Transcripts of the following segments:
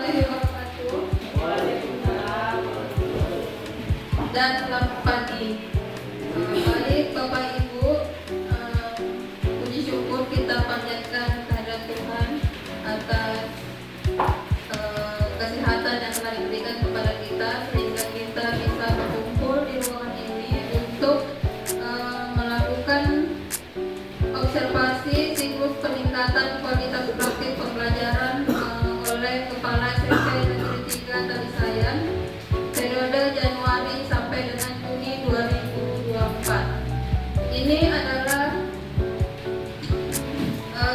warahmatullahi wabarakatuh. Waalaikumsalam. Dan selamat pagi. Baik Bapak Ibu, puji syukur kita panjatkan kehadirat Tuhan atas kesehatan yang telah diberikan kepada kita sehingga kita bisa berkumpul di ruangan ini untuk melakukan observasi siklus peningkatan kualitas praktik pembelajaran oleh Kepala SMP Negeri 3 Talisayan periode Januari sampai dengan Juni 2024. Ini adalah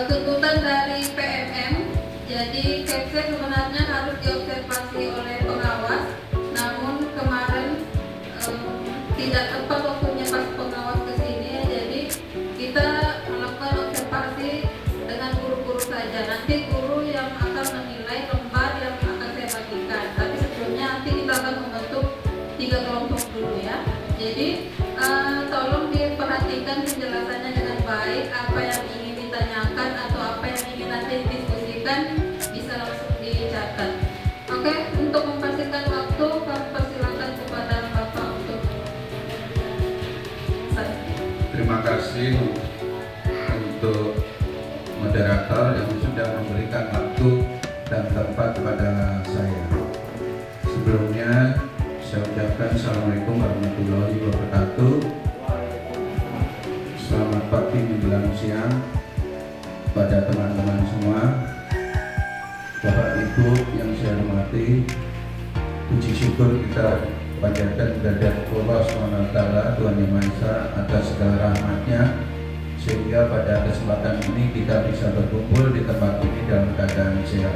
tuntutan dari PMM. Jadi capsek sebenarnya harus diobservasi oleh pengawas, namun kemarin tidak tepat waktunya pas pengawas kesini, jadi kita melakukan observasi dengan guru-guru saja. Nanti guru yang akan menilai lembar yang akan saya bagikan. Tapi sebelumnya nanti kita akan membentuk 3 kelompok dulu ya. Jadi tolong diperhatikan penjelasannya dengan baik. Apa yang ingin ditanyakan atau apa yang ingin nanti didiskusikan bisa langsung dicatat. Oke, untuk mempersingkat waktu, kami persilakan kepada Bapak untuk Terima kasih untuk moderator yang sudah memberikan waktu dan tempat kepada saya. Sebelumnya saya ucapkan Assalamualaikum warahmatullahi wabarakatuh. Selamat pagi menjelang siang pada teman-teman semua. Bapak Ibu yang saya hormati, puji syukur kita panjatkan kehadirat Allah SWT, Tuhan Yang Maha Esa atas segala rahmatnya, sehingga pada kesempatan ini kita bisa berkumpul di tempat ini dalam keadaan sehat.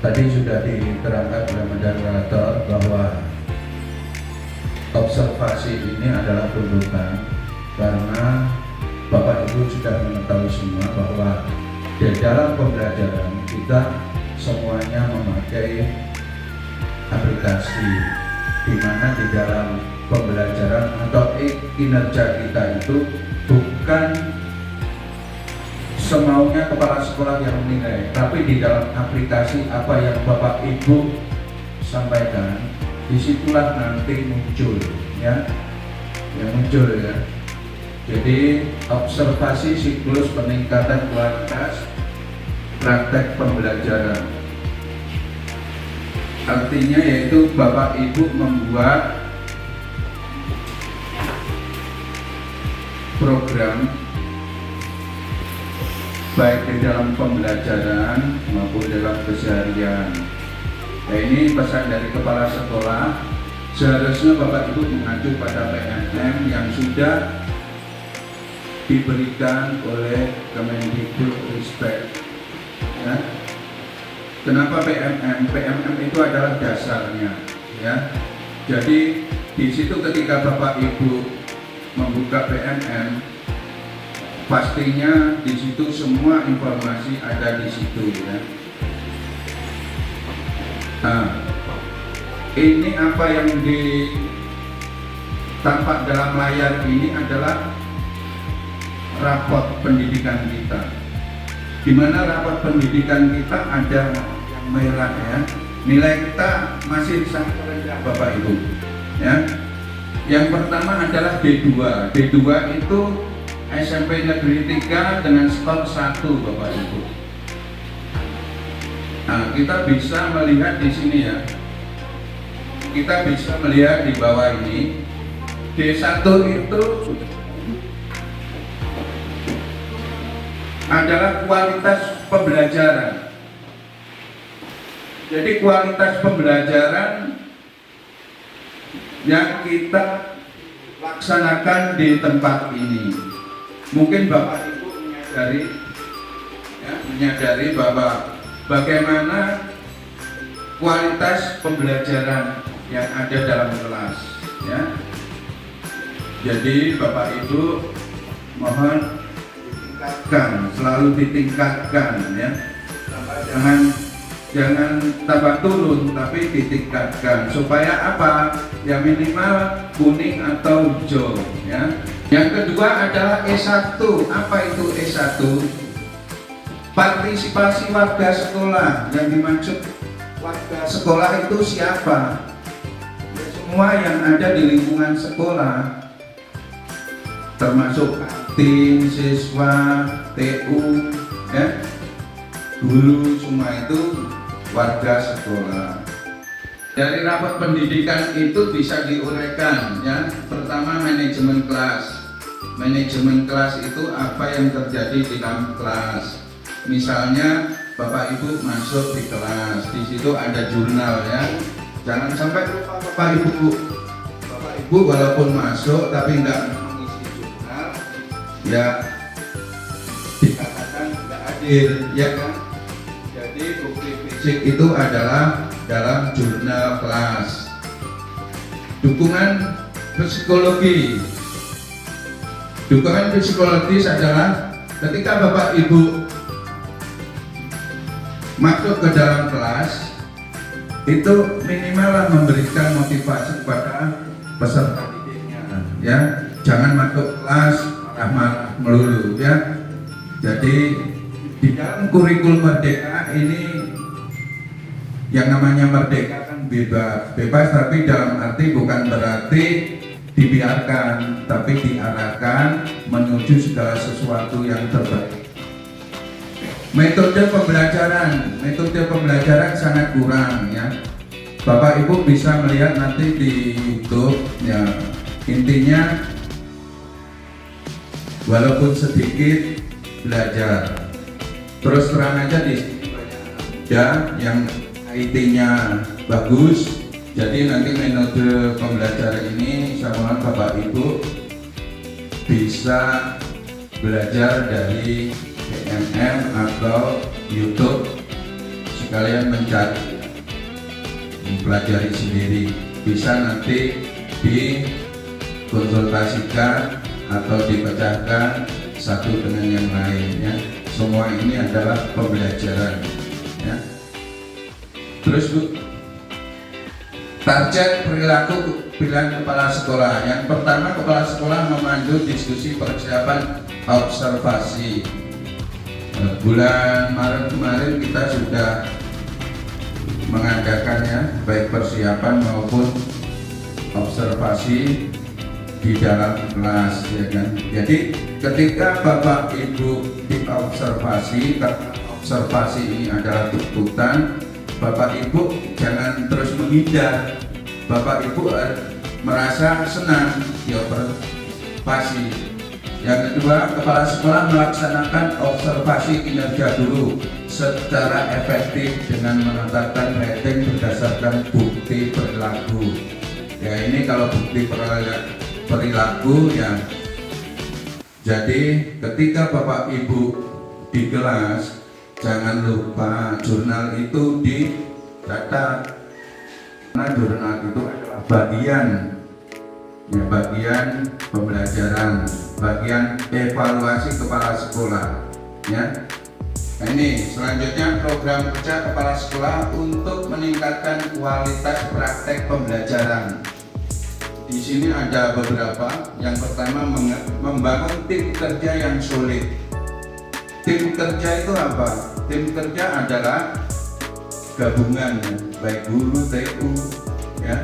Tadi sudah diterangkan oleh moderator bahwa observasi ini adalah tuntutan, karena Bapak Ibu sudah mengetahui semua bahwa di dalam pembelajaran kita semuanya memakai aplikasi, di mana di dalam pembelajaran atau kinerja kita itu bukan semaunya kepala sekolah yang menilai, tapi di dalam aplikasi apa yang Bapak Ibu sampaikan, disitulah nanti muncul ya, yang muncul ya. Jadi observasi siklus peningkatan kualitas praktek pembelajaran, artinya yaitu Bapak Ibu membuat program baik di dalam pembelajaran maupun dalam keseharian. Nah, ini pesan dari kepala sekolah. Seharusnya Bapak Ibu mengacu pada PMM yang sudah diberikan oleh Kemendikbudristek. Ya. Kenapa PMM? PMM itu adalah dasarnya, ya. Jadi di situ ketika Bapak Ibu membuka PMM, pastinya di situ semua informasi ada di situ, ya. Nah, ini apa yang tampak dalam layar ini adalah raport pendidikan kita, di mana raport pendidikan kita ada yang merah ya, nilai kita masih sangat rendah Bapak Ibu ya. Yang pertama adalah D2. D2 itu SMP Negeri 3 dengan skor 1 Bapak Ibu. Nah, kita bisa melihat di sini ya, kita bisa melihat di bawah ini D1 itu adalah kualitas pembelajaran. Jadi kualitas pembelajaran yang kita laksanakan di tempat ini. Mungkin Bapak Ibu menyadari bahwa bagaimana kualitas pembelajaran yang ada dalam kelas, ya. Jadi Bapak Ibu mohon selalu ditingkatkan ya, jangan tambah turun tapi ditingkatkan supaya apa ya, minimal kuning atau hijau ya. Yang kedua adalah E1. Apa itu E1? Partisipasi warga sekolah, yang dimaksud warga sekolah itu siapa? Ya, semua yang ada di lingkungan sekolah, termasuk kantin, siswa, TU, ya, guru, semua itu warga sekolah. Dari rapat pendidikan itu bisa diuraikan, ya. Pertama, manajemen kelas. Manajemen kelas itu apa yang terjadi di dalam kelas. Misalnya Bapak Ibu masuk di kelas, di situ ada jurnal, ya. Jangan sampai lupa Bapak Ibu. Bapak Ibu walaupun masuk tapi nggak mengisi jurnal, ya dikatakan nggak hadir, ya kan? Jadi bukti fisik itu adalah dalam jurnal kelas. Dukungan psikologi. Dukungan psikologis adalah ketika Bapak Ibu masuk ke dalam kelas, itu minimal memberikan motivasi kepada peserta didiknya, ya. Jangan masuk kelas marah-marah melulu, ya. Jadi di dalam kurikulum Merdeka ini, yang namanya merdeka kan bebas, tapi dalam arti bukan berarti dibiarkan, tapi diarahkan menuju segala sesuatu yang terbaik. Metode pembelajaran sangat kurang, ya. Bapak Ibu bisa melihat nanti di YouTube, ya. Intinya walaupun sedikit belajar. Terus terang aja di sini banyak ya yang IT-nya bagus. Jadi nanti metode pembelajaran ini saya mohon Bapak Ibu bisa belajar dari BMM atau YouTube, sekalian mencari, mempelajari sendiri. Bisa nanti dikonsultasikan atau dipecahkan satu dengan yang lainnya. Semua ini adalah pembelajaran, ya. Terus Bu, target perilaku pilihan kepala sekolah. Yang pertama, kepala sekolah memandu diskusi persiapan observasi. Bulan Maret kemarin kita sudah mengadakannya, baik persiapan maupun observasi di dalam kelas, ya kan. Jadi ketika Bapak Ibu diobservasi, karena observasi ini adalah tuntutan, Bapak Ibu jangan terus menghindar. Bapak Ibu merasa senang diobservasi. Yang kedua, kepala sekolah melaksanakan observasi kinerja guru secara efektif dengan menetapkan rating berdasarkan bukti perilaku. Ya, ini kalau bukti perilaku, ya. Jadi ketika Bapak Ibu di kelas, jangan lupa jurnal itu dicatat. Karena jurnal itu adalah bagian pembelajaran, bagian evaluasi kepala sekolah, ya. Nah, ini selanjutnya program kerja kepala sekolah untuk meningkatkan kualitas praktek pembelajaran. Di sini ada beberapa. Yang pertama, membangun tim kerja yang solid. Tim kerja itu apa? Tim kerja adalah gabungan, ya, baik guru, TU, ya,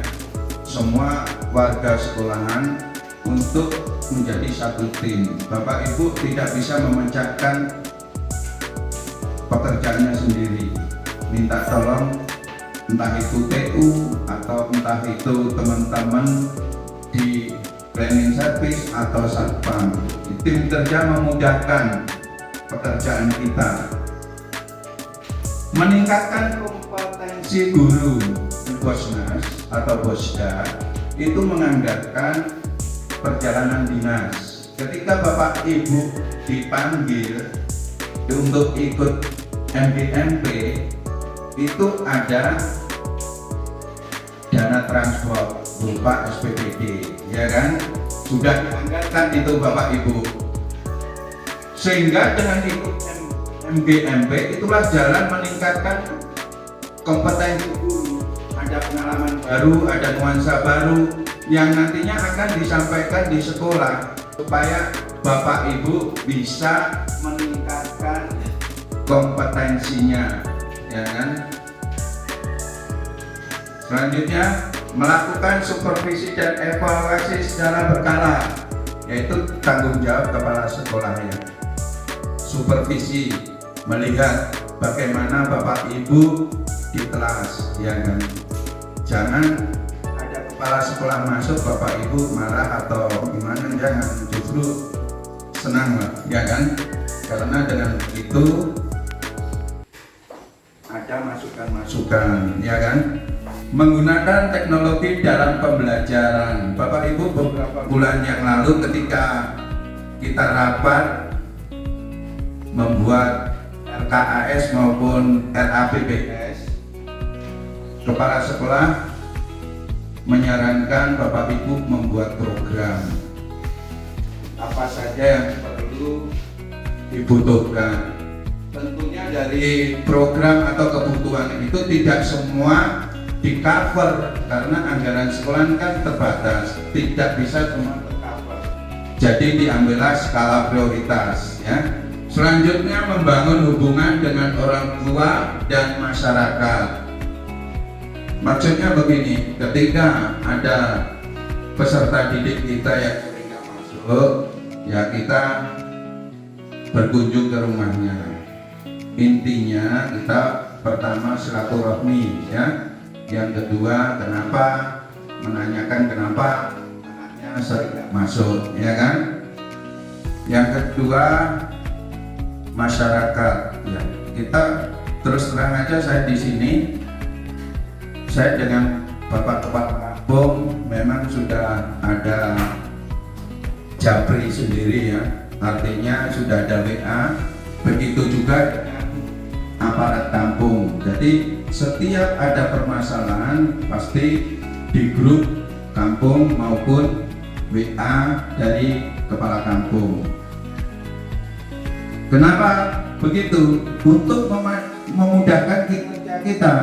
semua warga sekolahan untuk menjadi satu tim. Bapak Ibu tidak bisa memecahkan pekerjaannya sendiri. Minta tolong entah itu TU atau entah itu teman-teman di planning service atau satpam. Tim kerja memudahkan pekerjaan kita. Meningkatkan kompetensi guru, Bosnas atau Bosda itu menganggarkan perjalanan dinas. Ketika Bapak Ibu dipanggil untuk ikut MBMP, itu ada dana transport berupa SPBD, ya kan? Sudah dianggarkan itu Bapak Ibu. Sehingga dengan ikut MBMP itulah jalan meningkatkan kompetensi guru. Ada pengalaman baru, ada nuansa baru yang nantinya akan disampaikan di sekolah supaya Bapak Ibu bisa meningkatkan kompetensinya, ya kan? Selanjutnya melakukan supervisi dan evaluasi secara berkala, yaitu tanggung jawab kepala sekolahnya. Supervisi, melihat bagaimana Bapak Ibu di kelas, ya kan? Jangan ada kepala sekolah masuk Bapak Ibu marah atau gimana, jangan, justru senang lah, ya kan? Karena dengan begitu ada masukan-masukan, ya kan? Menggunakan teknologi dalam pembelajaran. Bapak Ibu, beberapa bulan yang lalu ketika kita rapat membuat RKAS maupun RAPBS, kepala sekolah menyarankan Bapak Ibu membuat program apa saja yang perlu dibutuhkan. Tentunya dari program atau kebutuhan itu tidak semua di cover karena anggaran sekolah kan terbatas, tidak bisa semua tercover. Jadi diambillah skala prioritas, ya. Selanjutnya membangun hubungan dengan orang tua dan masyarakat. Maksudnya begini, ketika ada peserta didik kita yang tidak masuk, ya kita berkunjung ke rumahnya. Intinya kita pertama silaturahmi, ya. Yang kedua, menanyakan kenapa anaknya sering masuk, ya kan? Yang kedua, masyarakat, ya. Kita terus terang aja, saya di sini, saya dengan Bapak Kepala Kampung memang sudah ada japri sendiri, ya. Artinya sudah ada WA, begitu juga dengan aparat kampung. Jadi setiap ada permasalahan pasti di grup kampung maupun WA dari kepala kampung. Kenapa begitu? Untuk memudahkan kita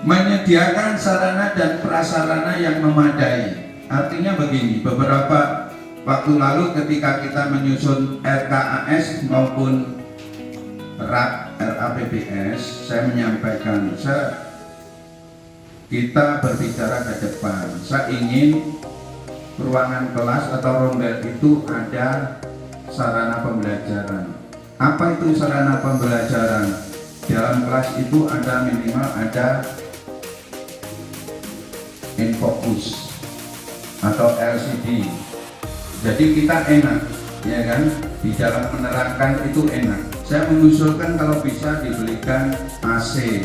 menyediakan sarana dan prasarana yang memadai. Artinya begini, beberapa waktu lalu ketika kita menyusun RKAS maupun RAPBS, saya menyampaikan, kita berbicara ke depan. Saya ingin ruangan kelas atau rombel itu ada sarana pembelajaran. Apa itu sarana pembelajaran? Dalam kelas itu ada minimal ada infocus atau LCD. Jadi kita enak, ya kan? Di dalam menerangkan itu enak. Saya mengusulkan kalau bisa dibelikan AC.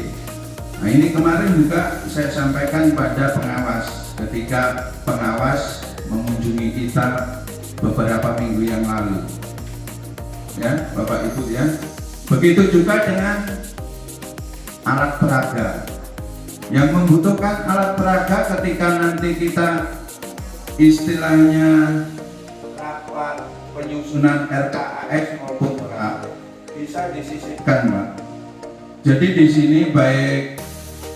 Nah, ini kemarin juga saya sampaikan pada pengawas ketika pengawas mengunjungi kita beberapa minggu yang lalu, ya Bapak Ibu, ya. Begitu juga dengan alat peraga. Yang membutuhkan alat peraga ketika nanti kita istilahnya rapat penyusunan RKAS maupun bisa disisipkan, Pak. Jadi di sini baik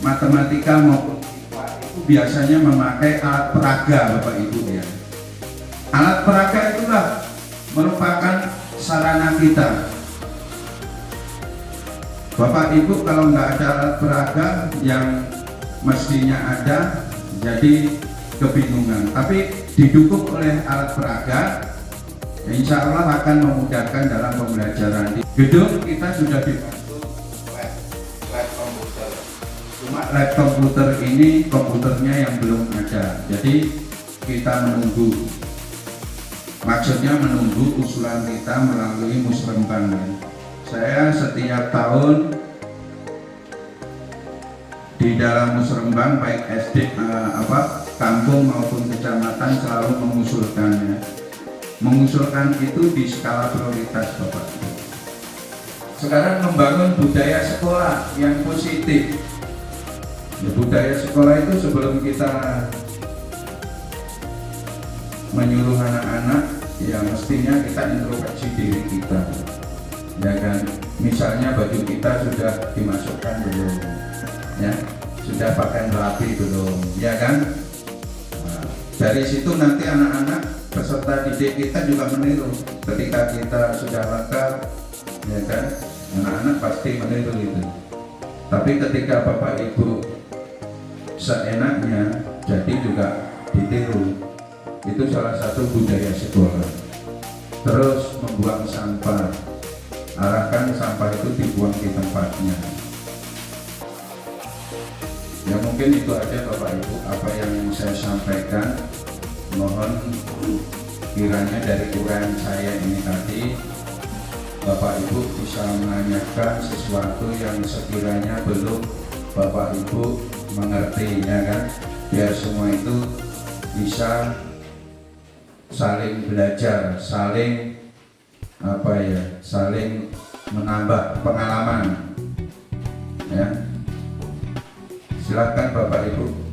matematika maupun IPA itu biasanya memakai alat peraga, Bapak Ibu, ya. Alat peraga itulah merupakan sarana kita. Bapak Ibu kalau nggak ada alat peraga yang mestinya ada, jadi kebingungan. Tapi didukung oleh alat peraga, insya Allah akan memudahkan dalam pembelajaran. Di gedung kita sudah dibantu lab komputer. Cuma lab komputer ini komputernya yang belum ada. Jadi kita menunggu. Maksudnya menunggu usulan kita melalui Musrembang. Saya setiap tahun di dalam Musrembang baik SD kampung maupun kecamatan selalu mengusulkannya. Mengusulkan itu di skala prioritas, Bapak. Sekarang membangun budaya sekolah yang positif. Ya, budaya sekolah itu sebelum kita menyuruh anak-anak, ya mestinya kita introspeksi diri kita, ya kan. Misalnya baju kita sudah dimasukkan belum, ya, sudah pakai rapi belum, ya kan. Nah, dari situ nanti anak-anak peserta didik kita juga meniru ketika kita sudah lengkap, ya kan, Anak-anak pasti meniru itu. Tapi ketika Bapak Ibu seenaknya, jadi juga ditiru. Itu salah satu budaya sekolah. Terus membuang sampah, arahkan sampah itu dibuang di tempatnya. Ya mungkin itu aja Bapak Ibu apa yang saya sampaikan. Mohon kiranya dari uraian saya ini tadi Bapak Ibu bisa menanyakan sesuatu yang sekiranya belum Bapak Ibu mengerti, ya kan, biar semua itu bisa saling belajar, saling saling menambah pengalaman, ya. Silakan Bapak Ibu.